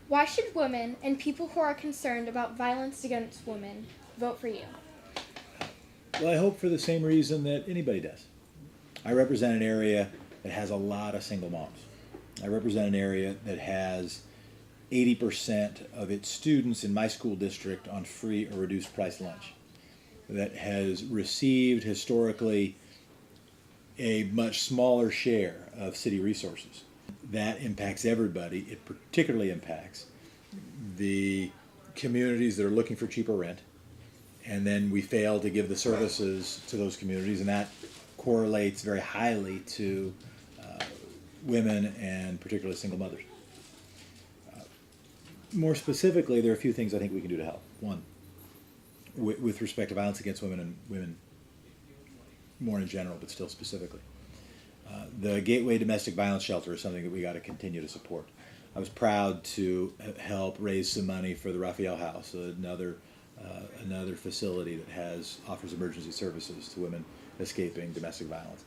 Why should women and people who are concerned about violence against women vote for you? Well, I hope for the same reason that anybody does. I represent an area that has a lot of single moms. I represent an area that has 80% of its students in my school district on free or reduced price lunch, that has received historically a much smaller share of city resources. That impacts everybody. It particularly impacts the communities that are looking for cheaper rent, and then we fail to give the services to those communities, and that correlates very highly to women and particularly single mothers. More specifically, there are a few things I think we can do to help. One, with respect to violence against women and women more in general, but still specifically. The Gateway Domestic Violence Shelter is something that we got to continue to support. I was proud to help raise some money for the Raphael House, another facility that offers emergency services to women escaping domestic violence.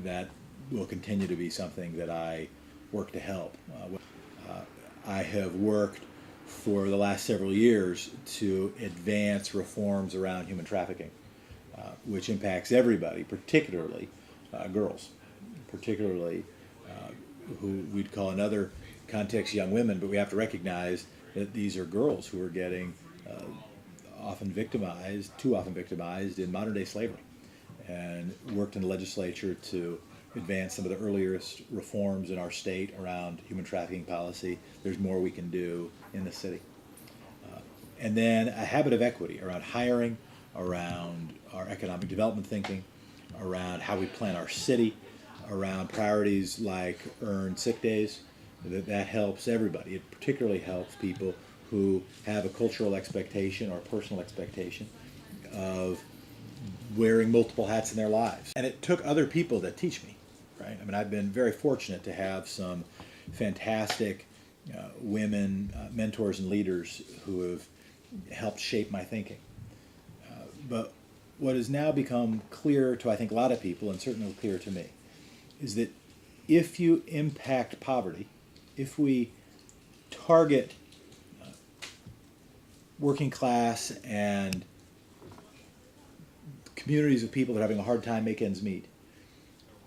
That will continue to be something that I work to help. I have worked for the last several years to advance reforms around human trafficking, which impacts everybody, particularly girls, particularly who we'd call in other contexts young women, but we have to recognize that these are girls who are getting too often victimized in modern day slavery, and worked in the legislature to advance some of the earliest reforms in our state around human trafficking policy. There's more we can do in the city. And then a habit of equity around hiring, around our economic development thinking, around how we plan our city, around priorities like earned sick days. That helps everybody. It particularly helps people who have a cultural expectation or a personal expectation of wearing multiple hats in their lives. And it took other people to teach me, right? I mean, I've been very fortunate to have some fantastic women mentors and leaders who have helped shape my thinking. But what has now become clear to, I think, a lot of people, and certainly clear to me, is that if you impact poverty, if we target working class and communities of people that are having a hard time make ends meet,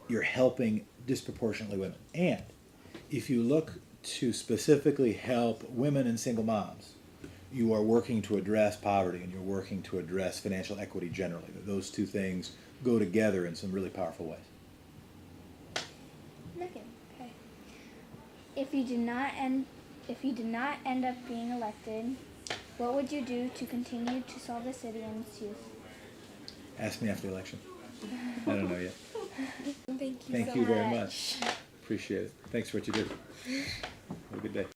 you're helping disproportionately women. And if you look to specifically help women and single moms, you are working to address poverty and you're working to address financial equity generally. Those two things go together in some really powerful ways. Okay. If you did not end up being elected, what would you do to continue to solve the city and its youth? Ask me after the election. I don't know yet. Thank you Thank so you much. very much. Appreciate it. Thanks for what you do. Have a good day.